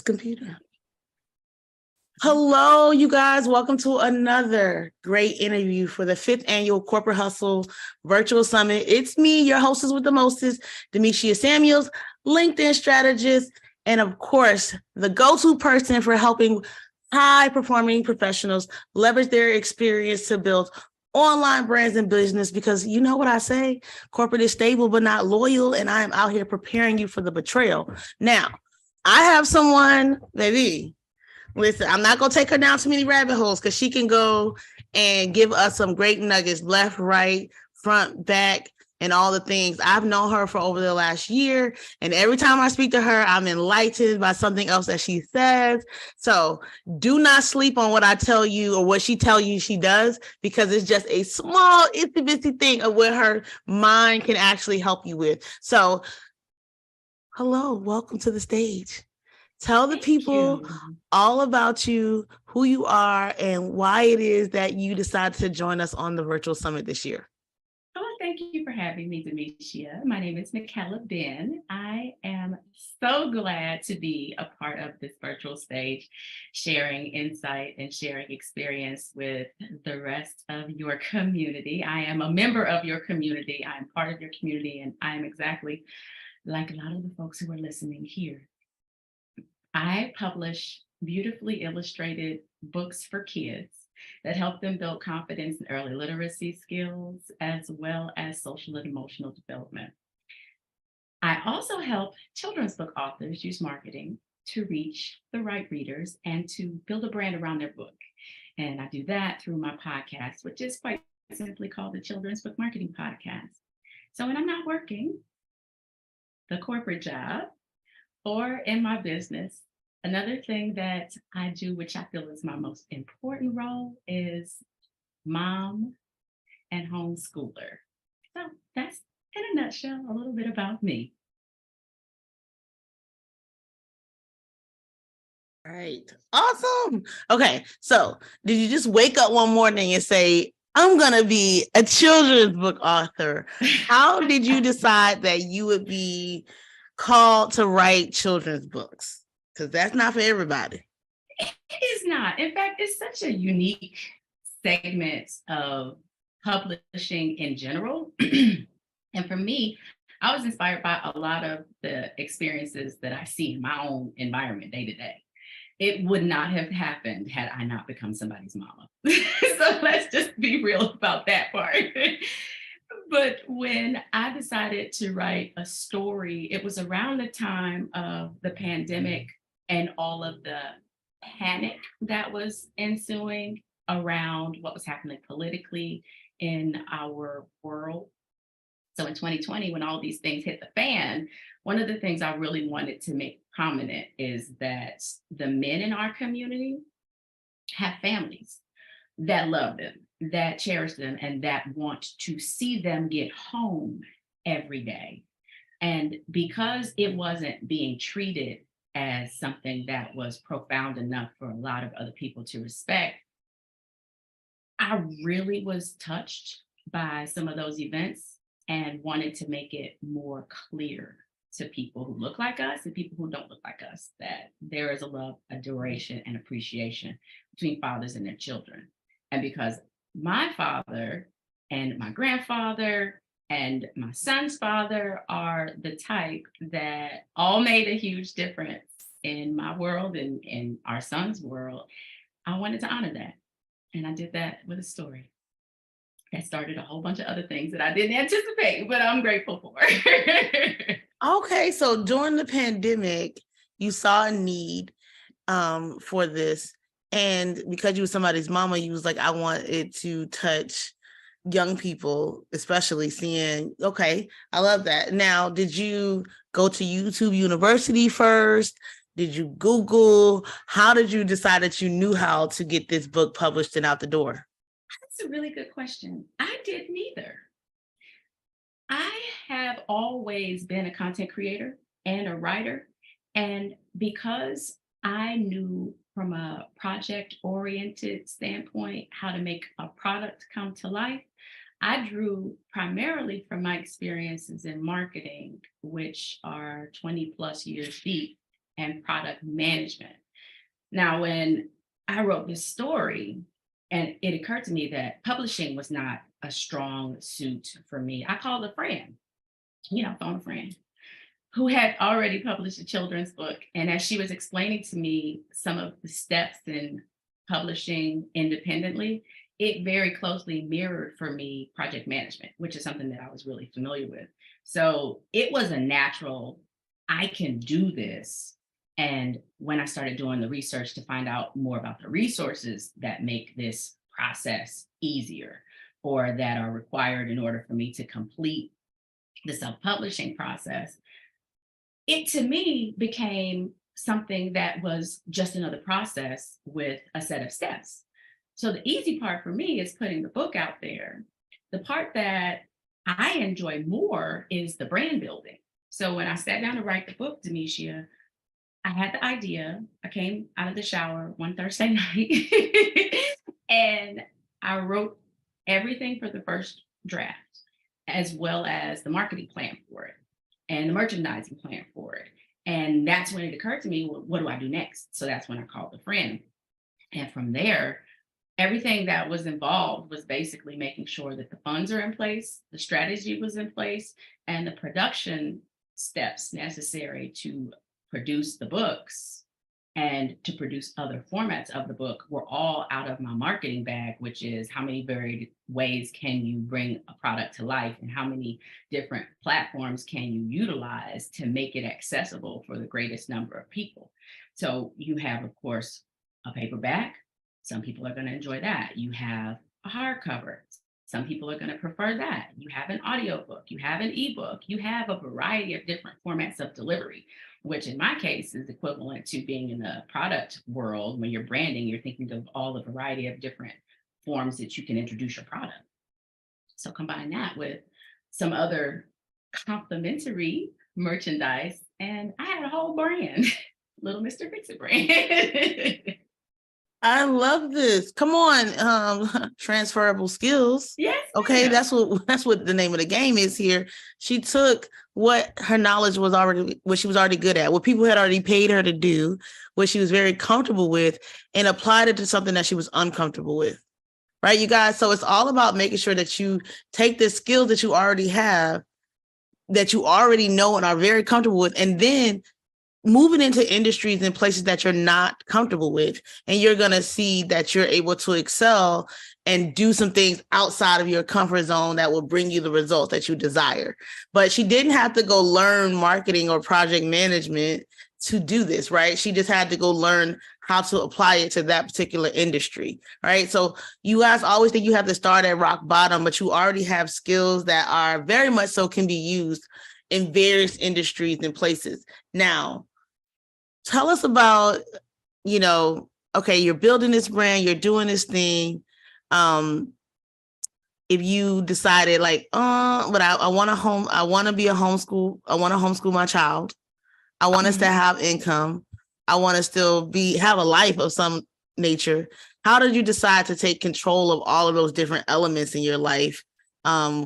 computer. Hello, you guys. Welcome to another great interview for the 5th annual Corporate Hustle Virtual Summit. It's me, your hostess with the mostest, Demetria Samuels, LinkedIn strategist, and of course, the go-to person for helping high-performing professionals leverage their experience to build online brands and business, because you know what I say, corporate is stable but not loyal, and I am out here preparing you for the betrayal. Now, I have someone, baby. Listen, I'm not going to take her down too many rabbit holes because she can go and give us some great nuggets, left, right, front, back, and all the things. I've known her for over the last year, and every time I speak to her, I'm enlightened by something else that she says. So do not sleep on what I tell you or what she tells you she does, because it's just a small, itsy-bitsy thing of what her mind can actually help you with. So, hello, welcome to the stage. Tell the people all about you, who you are, and why it is that you decided to join us on the virtual summit this year. Oh, thank you for having me, Demetria. My name is Micaela Benn. I am so glad to be a part of this virtual stage, sharing insight and sharing experience with the rest of your community. I am a member of your community. I am part of your community, and I am exactly like a lot of the folks who are listening here. I publish beautifully illustrated books for kids that help them build confidence and early literacy skills, as well as social and emotional development. I also help children's book authors use marketing to reach the right readers and to build a brand around their book. And I do that through my podcast, which is quite simply called the Children's Book Marketing Podcast. So when I'm not working the corporate job or in my business, another thing that I do, which I feel is my most important role, is mom and homeschooler. So that's, in a nutshell, a little bit about me. All right. Awesome. Okay. So did you just wake up one morning and say, I'm going to be a children's book author? How did you decide that you would be called to write children's books? Because that's not for everybody. It is not. In fact, it's such a unique segment of publishing in general. And for me, I was inspired by a lot of the experiences that I see in my own environment day to day. It would not have happened had I not become somebody's mama. So let's just be real about that part. But when I decided to write a story, it was around the time of the pandemic and all of the panic that was ensuing around what was happening politically in our world. So in 2020, when all these things hit the fan, one of the things I really wanted to make prominent is that the men in our community have families that love them, that cherish them, and that want to see them get home every day. And because it wasn't being treated as something that was profound enough for a lot of other people to respect, I really was touched by some of those events and wanted to make it more clear to people who look like us and people who don't look like us that there is a love, adoration, and appreciation between fathers and their children. And because my father and my grandfather and my son's father are the type that all made a huge difference in my world and in our son's world, I wanted to honor that. And I did that with a story that started a whole bunch of other things that I didn't anticipate, but I'm grateful for. Okay, so during the pandemic, you saw a need for this. And because you were somebody's mama, you was like, I want it to touch young people, especially seeing, okay, I love that. Now, did you go to YouTube University first? Did you Google? How did you decide that you knew how to get this book published and out the door? That's a really good question. I did neither. I have always been a content creator and a writer. And because I knew from a project-oriented standpoint how to make a product come to life, I drew primarily from my experiences in marketing, which are 20 plus years deep, and product management. Now, when I wrote this story, and it occurred to me that publishing was not a strong suit for me, I called a friend, phone a friend who had already published a children's book. And as she was explaining to me some of the steps in publishing independently, it very closely mirrored for me project management, which is something that I was really familiar with. So it was a natural, I can do this. And when I started doing the research to find out more about the resources that make this process easier or that are required in order for me to complete the self-publishing process, it to me became something that was just another process with a set of steps. So the easy part for me is putting the book out there. The part that I enjoy more is the brand building. So when I sat down to write the book, Demetia, I had the idea. I came out of the shower one Thursday night and I wrote everything for the first draft, as well as the marketing plan for it and the merchandising plan for it. And that's when it occurred to me, well, what do I do next? So that's when I called a friend. And from there, everything that was involved was basically making sure that the funds are in place, the strategy was in place, and the production steps necessary to produce the books and to produce other formats of the book were all out of my marketing bag, which is how many varied ways can you bring a product to life and how many different platforms can you utilize to make it accessible for the greatest number of people. So you have, of course, a paperback. Some people are going to enjoy that. You have a hardcover. Some people are going to prefer that. You have an audiobook, you have an ebook, you have a variety of different formats of delivery, which in my case is equivalent to being in the product world. When you're branding, you're thinking of all the variety of different forms that you can introduce your product. So combine that with some other complementary merchandise, and I had a whole brand, Little Mr. Fix-It brand. I love this. Come on, transferable skills. Yes. Okay, that's what the name of the game is here. She took what her knowledge was already, what she was already good at, what people had already paid her to do, what she was very comfortable with, and applied it to something that she was uncomfortable with. Right, you guys? So it's all about making sure that you take the skills that you already have, that you already know and are very comfortable with, and then moving into industries and places that you're not comfortable with, and you're going to see that you're able to excel and do some things outside of your comfort zone that will bring you the results that you desire. But she didn't have to go learn marketing or project management to do this, right? She just had to go learn how to apply it to that particular industry, right? So you guys always think you have to start at rock bottom, but you already have skills that are very much so can be used in various industries and places. Now, tell us about, okay, you're building this brand, you're doing this thing. If you decided but I want to be a homeschool, I want to homeschool my child. I want us to have income. I want to still have a life of some nature. How did you decide to take control of all of those different elements in your life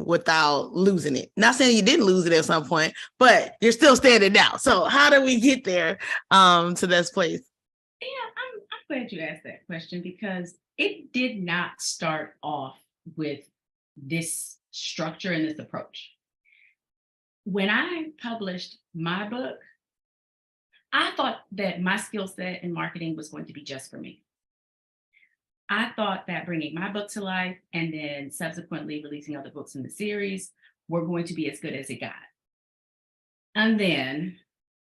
without losing it? Not saying you didn't lose it at some point, but you're still standing now. So how do we get there to this place? Yeah, I'm glad you asked that question, because it did not start off with this structure and this approach. When I published my book, I thought that my skill set in marketing was going to be just for me. I thought that bringing my book to life and then subsequently releasing other books in the series were going to be as good as it got. And then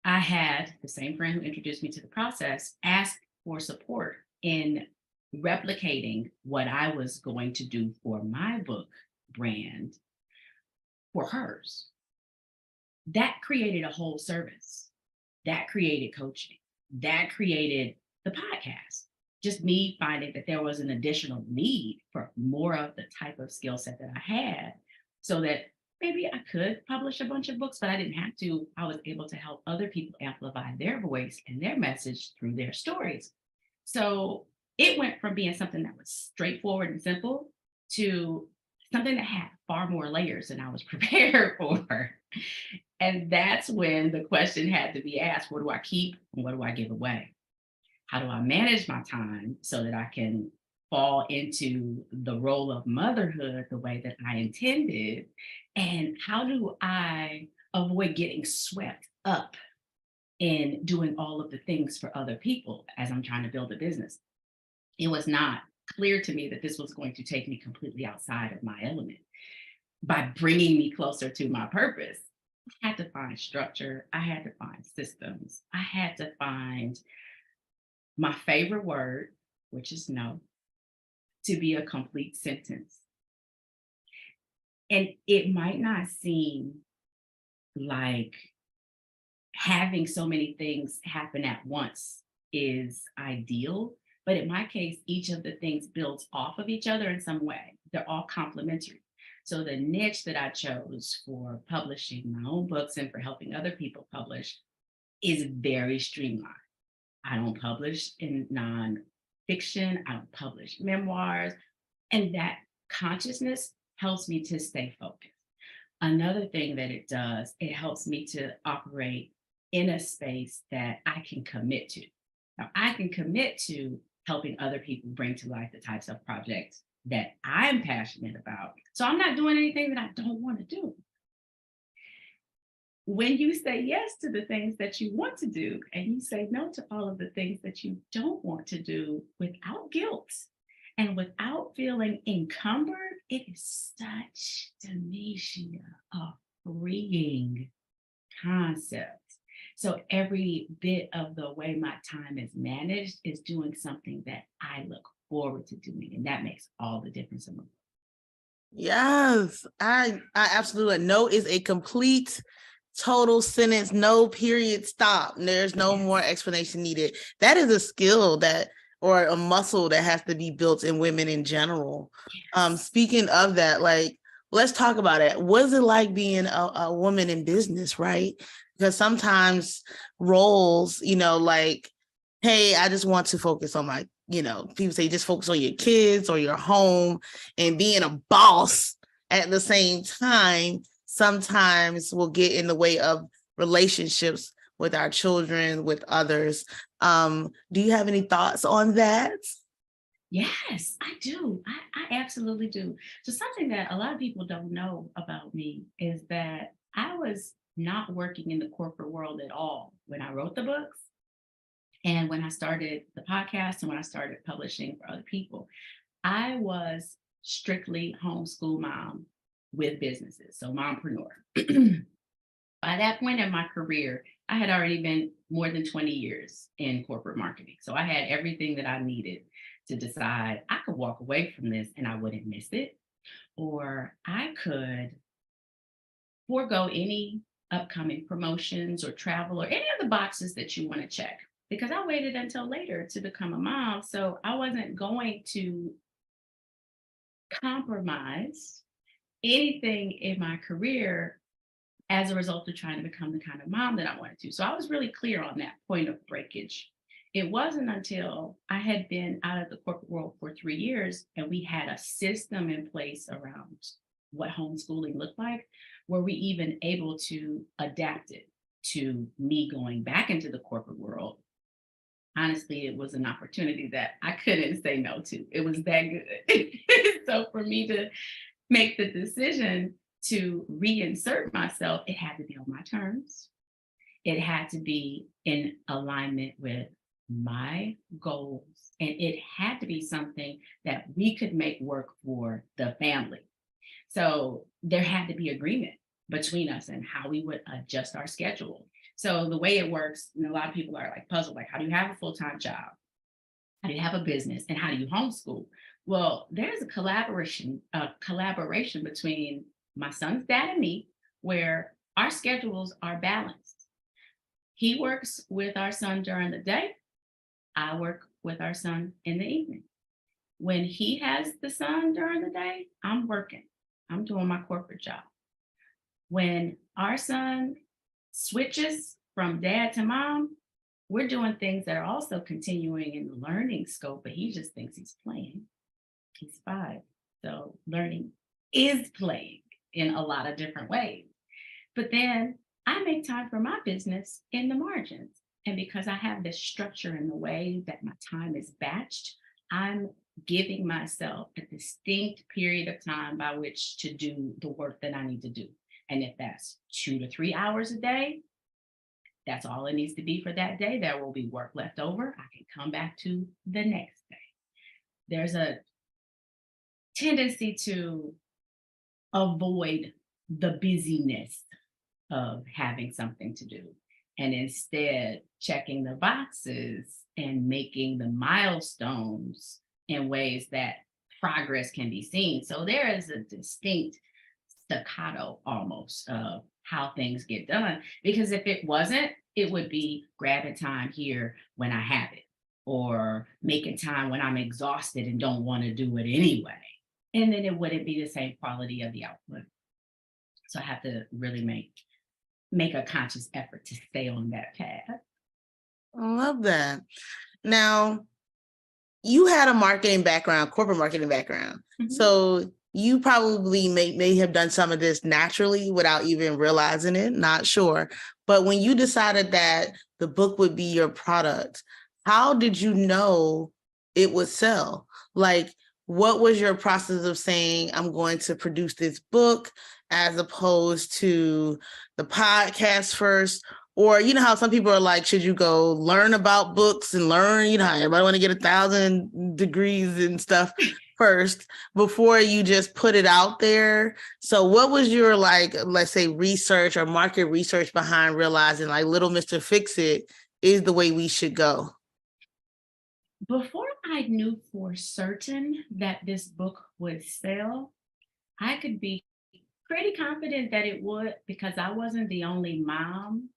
I had the same friend who introduced me to the process ask for support in replicating what I was going to do for my book brand for hers. That created a whole service. That created coaching. That created the podcast. Just me finding that there was an additional need for more of the type of skill set that I had, so that maybe I could publish a bunch of books, but I didn't have to. I was able to help other people amplify their voice and their message through their stories. So it went from being something that was straightforward and simple to something that had far more layers than I was prepared for. And that's when the question had to be asked, what do I keep and what do I give away? How do I manage my time so that I can fall into the role of motherhood the way that I intended? And how do I avoid getting swept up in doing all of the things for other people as I'm trying to build a business? It was not clear to me that this was going to take me completely outside of my element by bringing me closer to my purpose. I had to find structure. I had to find systems. I had to find my favorite word, which is no, to be a complete sentence. And it might not seem like having so many things happen at once is ideal, but in my case, each of the things builds off of each other in some way. They're all complementary. So the niche that I chose for publishing my own books and for helping other people publish is very streamlined. I don't publish in nonfiction, I don't publish memoirs, and that consciousness helps me to stay focused. Another thing that it does, it helps me to operate in a space that I can commit to. Now, I can commit to helping other people bring to life the types of projects that I'm passionate about. So I'm not doing anything that I don't want to do. When you say yes to the things that you want to do and you say no to all of the things that you don't want to do without guilt and without feeling encumbered, it is such, to me, Shia, a freeing concept. So every bit of the way my time is managed is doing something that I look forward to doing. And that makes all the difference in the world. Yes, I absolutely. No is a complete total sentence, no period, stop. There's no more explanation needed. That is a skill that, or a muscle that has to be built in women in general. Speaking of that, like, let's talk about it. What is it like being a woman in business, right? Because sometimes roles, like, hey, I just want to focus on my, people say just focus on your kids or your home, and being a boss at the same time sometimes will get in the way of relationships with our children, with others. Do you have any thoughts on that? Yes, I do. I absolutely do. So something that a lot of people don't know about me is that I was not working in the corporate world at all when I wrote the books and when I started the podcast and when I started publishing for other people. I was strictly homeschool mom with businesses, so mompreneur. By that point in my career, I had already been more than 20 years in corporate marketing. So I had everything that I needed to decide I could walk away from this and I wouldn't miss it, or I could forego any upcoming promotions or travel or any of the boxes that you want to check because I waited until later to become a mom. So I wasn't going to compromise anything in my career as a result of trying to become the kind of mom that I wanted to. So I was really clear on that point of breakage. It wasn't until I had been out of the corporate world for 3 years and we had a system in place around what homeschooling looked like, were we even able to adapt it to me going back into the corporate world. Honestly, it was an opportunity that I couldn't say no to. It was that good. So for me to make the decision to reinsert myself, it had to be on my terms. It had to be in alignment with my goals. And it had to be something that we could make work for the family. So there had to be agreement between us and how we would adjust our schedule. So the way it works, a lot of people are like puzzled, like, how do you have a full-time job? How do you have a business? And how do you homeschool? Well, there's a collaboration between my son's dad and me, where our schedules are balanced. He works with our son during the day. I work with our son in the evening. When he has the son during the day, I'm working. I'm doing my corporate job. When our son switches from dad to mom, we're doing things that are also continuing in the learning scope, but he just thinks he's playing. He's 5. So learning is playing in a lot of different ways. But then I make time for my business in the margins. And because I have this structure in the way that my time is batched, I'm giving myself a distinct period of time by which to do the work that I need to do. And if that's 2 to 3 hours a day, that's all it needs to be for that day. There will be work left over. I can come back to the next day. There's a tendency to avoid the busyness of having something to do, and instead checking the boxes and making the milestones in ways that progress can be seen. So there is a distinct staccato almost of how things get done. Because if it wasn't, it would be grabbing time here when I have it, or making time when I'm exhausted and don't want to do it anyway. And then it wouldn't be the same quality of the output. So I have to really make a conscious effort to stay on that path. I love that. Now, you had a marketing background, corporate marketing background. Mhm. So you probably may have done some of this naturally without even realizing it, not sure. But when you decided that the book would be your product, how did you know it would sell? Like, what was your process of saying, I'm going to produce this book as opposed to the podcast first? Or, you know how some people are like, should you go learn about books and learn, you know, everybody want to get 1,000 degrees and stuff first before you just put it out there. So what was your, like, let's say research or market research behind realizing like Little Mr. Fix-It is the way we should go? Before I knew for certain that this book would sell, I could be pretty confident that it would, because I wasn't the only mom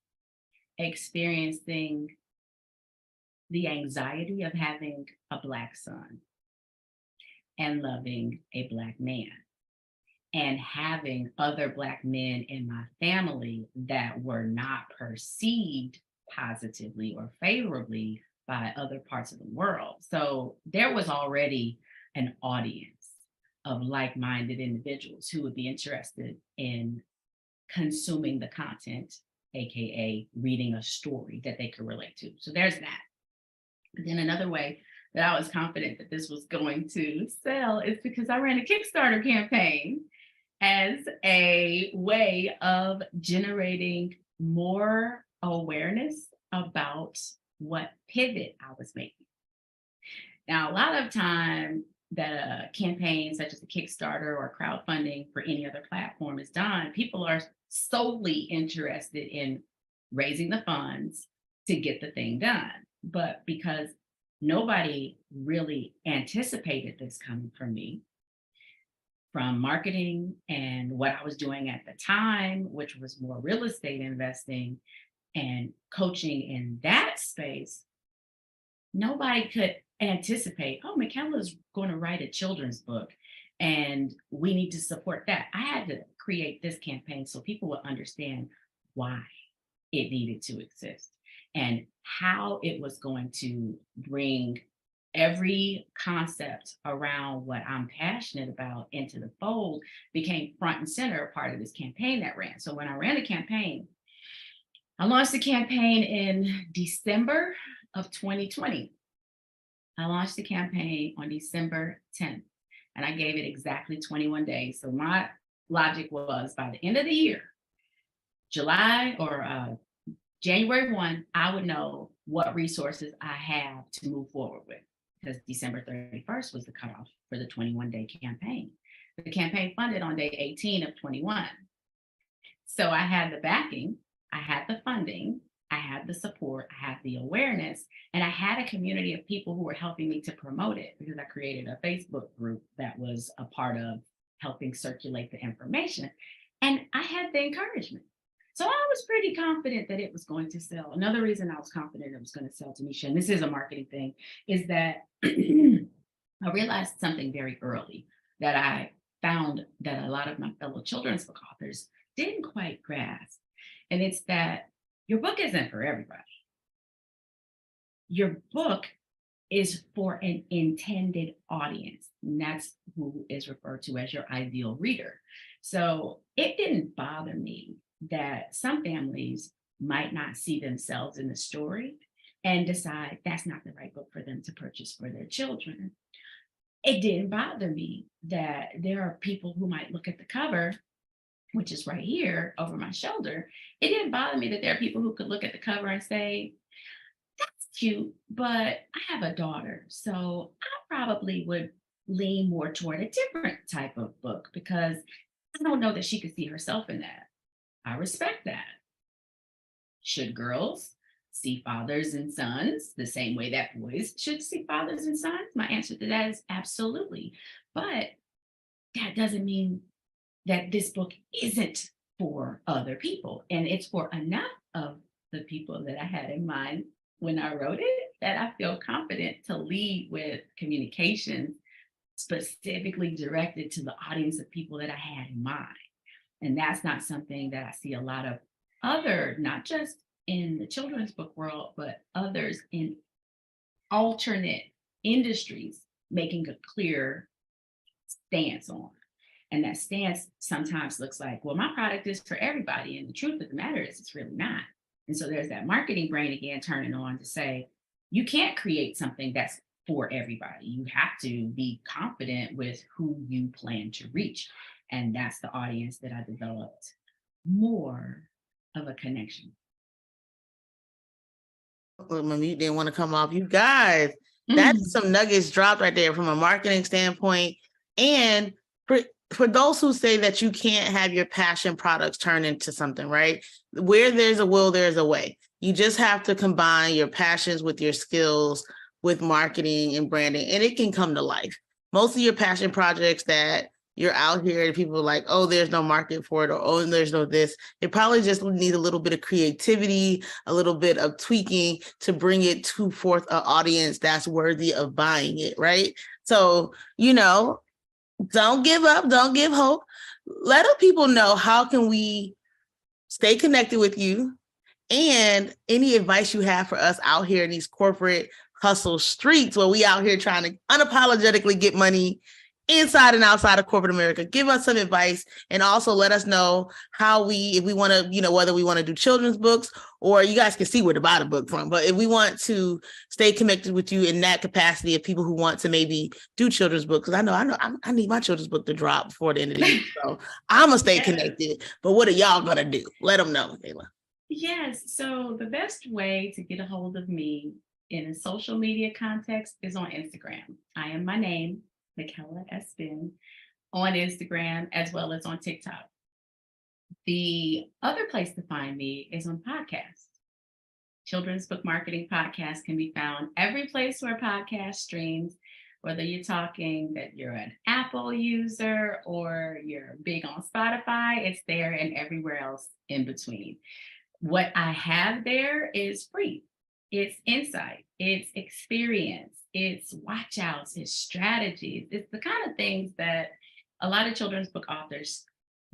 experiencing the anxiety of having a Black son and loving a Black man, and having other Black men in my family that were not perceived positively or favorably by other parts of the world. So there was already an audience of like-minded individuals who would be interested in consuming the content, AKA reading a story that they could relate to. So there's that. But then another way that I was confident that this was going to sell is because I ran a Kickstarter campaign as a way of generating more awareness about what pivot I was making. Now, a lot of time that a campaign such as a Kickstarter or crowdfunding for any other platform is done, people are solely interested in raising the funds to get the thing done. But because nobody really anticipated this coming from me, from marketing and what I was doing at the time, which was more real estate investing and coaching in that space, nobody could anticipate, oh, Micaela's going to write a children's book and we need to support that. I had to create this campaign so people would understand why it needed to exist and how it was going to bring every concept around what I'm passionate about into the fold. Became front and center part of this campaign that ran. So when I ran the campaign, I launched the campaign in December of 2020. I launched the campaign on December 10th, and I gave it exactly 21 days. So my logic was by the end of the year, July or January 1, I would know what resources I have to move forward with, because December 31st was the cutoff for the 21-day campaign. The campaign funded on day 18 of 21. So I had the backing, I had the funding, I had the support, I had the awareness, and I had a community of people who were helping me to promote it, because I created a Facebook group that was a part of helping circulate the information. And I had the encouragement. So I was pretty confident that it was going to sell. Another reason I was confident it was going to sell, Tanisha, and this is a marketing thing, is that I realized something very early that I found that a lot of my fellow children's book authors didn't quite grasp. And it's that your book isn't for everybody. Your book is for an intended audience. And that's who is referred to as your ideal reader. So it didn't bother me that some families might not see themselves in the story and decide that's not the right book for them to purchase for their children. It didn't bother me that there are people who might look at the cover, which is right here over my shoulder. It didn't bother me that there are people who could look at the cover and say, that's cute, but I have a daughter, so I probably would lean more toward a different type of book because I don't know that she could see herself in that. I respect that. Should girls see fathers and sons the same way that boys should see fathers and sons? My answer to that is absolutely. But that doesn't mean that this book isn't for other people. And it's for enough of the people that I had in mind when I wrote it that I feel confident to lead with communications specifically directed to the audience of people that I had in mind. And that's not something that I see a lot of other, not just in the children's book world, but others in alternate industries making a clear stance on. And that stance sometimes looks like, well, my product is for everybody. And the truth of the matter is, it's really not. And so there's that marketing brain again turning on to say, you can't create something that's for everybody. You have to be confident with who you plan to reach. And that's the audience that I developed more of a connection. Well, my mute didn't want to come off. You guys, that's some nuggets dropped right there from a marketing standpoint. And for those who say that you can't have your passion products turn into something, right? Where there's a will, there's a way. You just have to combine your passions with your skills, with marketing and branding, and it can come to life. Most of your passion projects that you're out here and people are like, oh, there's no market for it, or oh, there's no this. It probably just need a little bit of creativity, a little bit of tweaking to bring it to forth an audience that's worthy of buying it, right? So, don't give up, don't give hope. Let the people know how can we stay connected with you, and any advice you have for us out here in these corporate hustle streets where we out here trying to unapologetically get money inside and outside of corporate America. Give us some advice, and also let us know how if we want to, whether we want to do children's books, or you guys can see where to buy the book from. But if we want to stay connected with you in that capacity of people who want to maybe do children's books, because I need my children's book to drop before the end of the year. So I'm going to stay connected. But what are y'all going to do? Let them know, Micaela. Yes. So the best way to get a hold of me in a social media context is on Instagram. I am my name, Micaela Benn, on Instagram as well as on TikTok. The other place to find me is on podcasts. Children's Book Marketing Podcast can be found every place where podcast streams, whether you're talking that you're an Apple user or you're big on Spotify, it's there, and everywhere else in between. What I have there is free. It's insight, it's experience, it's watch outs, it's strategies. It's the kind of things that a lot of children's book authors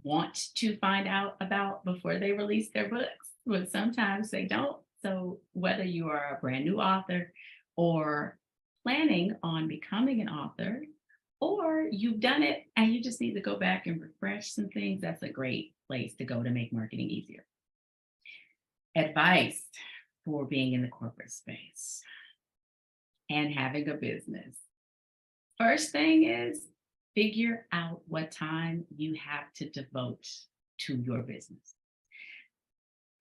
want to find out about before they release their books, but sometimes they don't. So whether you are a brand new author or planning on becoming an author, or you've done it and you just need to go back and refresh some things, that's a great place to go to make marketing easier. Advice for being in the corporate space and having a business. First thing is figure out what time you have to devote to your business.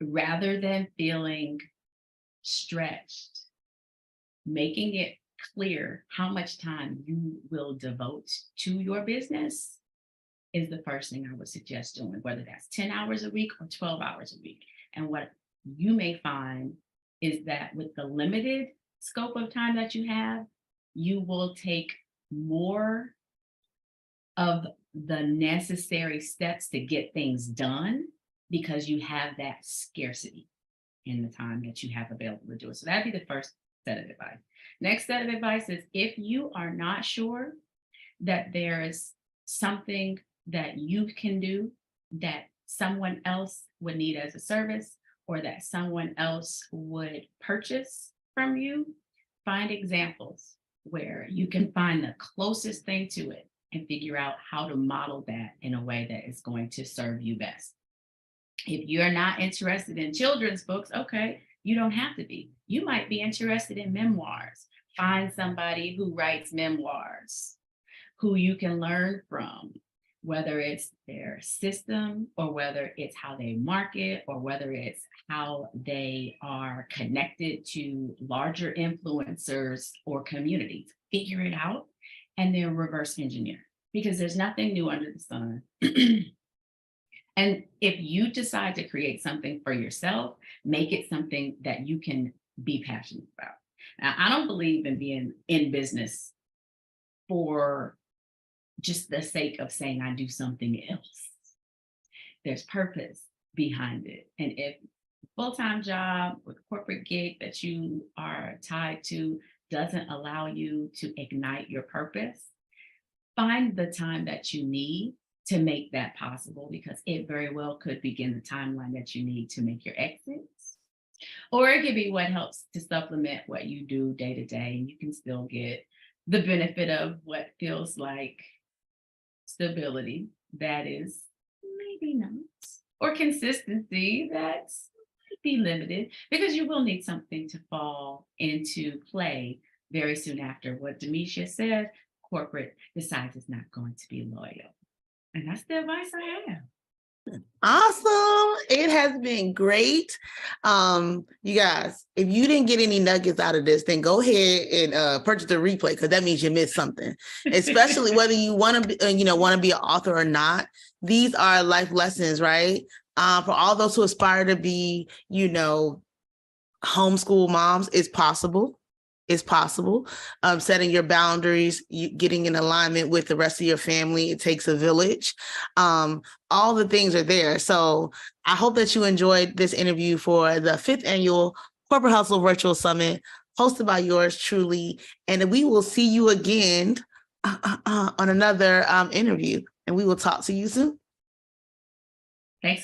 Rather than feeling stretched, making it clear how much time you will devote to your business is the first thing I would suggest doing, whether that's 10 hours a week or 12 hours a week. And what you may find is that with the limited scope of time that you have, you will take more of the necessary steps to get things done because you have that scarcity in the time that you have available to do it. So that'd be the first set of advice. Next set of advice is if you are not sure that there is something that you can do that someone else would need as a service, or that someone else would purchase from you, find examples where you can find the closest thing to it and figure out how to model that in a way that is going to serve you best. If you're not interested in children's books, okay, you don't have to be. You might be interested in memoirs. Find somebody who writes memoirs, who you can learn from, whether it's their system or whether it's how they market or whether it's how they are connected to larger influencers or communities. Figure it out and then reverse engineer, because there's nothing new under the sun. And if you decide to create something for yourself, make it something that you can be passionate about. Now, I don't believe in being in business for just the sake of saying I do something else. There's purpose behind it. And if full-time job or corporate gig that you are tied to doesn't allow you to ignite your purpose, find the time that you need to make that possible, because it very well could begin the timeline that you need to make your exits. Or it could be what helps to supplement what you do day to day, and you can still get the benefit of what feels like stability that is maybe not, or consistency that's might be limited, because you will need something to fall into play very soon after what Demetria said, corporate decides it's not going to be loyal. And that's the advice I have. Awesome. It has been great. You guys, if you didn't get any nuggets out of this, then go ahead and purchase the replay, because that means you missed something, especially whether you want to be, want to be an author or not. These are life lessons, right? For all those who aspire to be, homeschool moms, it's possible. It's possible. Setting your boundaries, getting in alignment with the rest of your family. It takes a village. All the things are there. So I hope that you enjoyed this interview for the 5th annual Corporate Hustle Virtual Summit, hosted by yours truly. And we will see you again on another interview. And we will talk to you soon. Thanks.